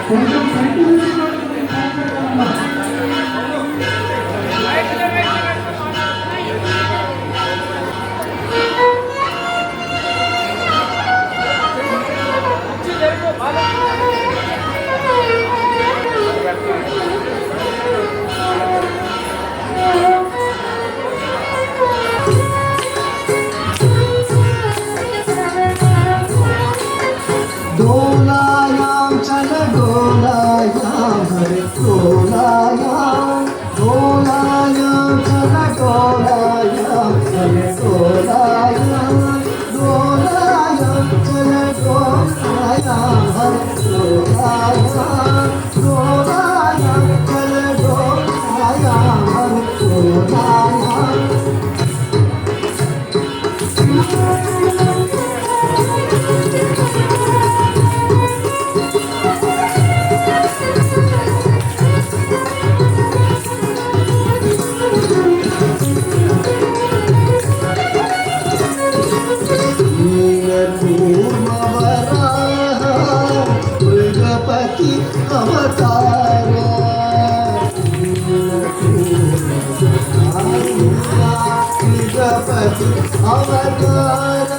కొంచెం కంటిన్యూస్ మాట్లాడతామమ్మా. डोलायाम चल डोलायाम हरे डोलायाम डोलायाम चल डोलायाम हरे डोलायाम डोलायाम चल डोलायाम हरे डोलायाम डोलायाम चल डोलायाम हरे डोलायाम मृगपति अवतार मृगपति अवतार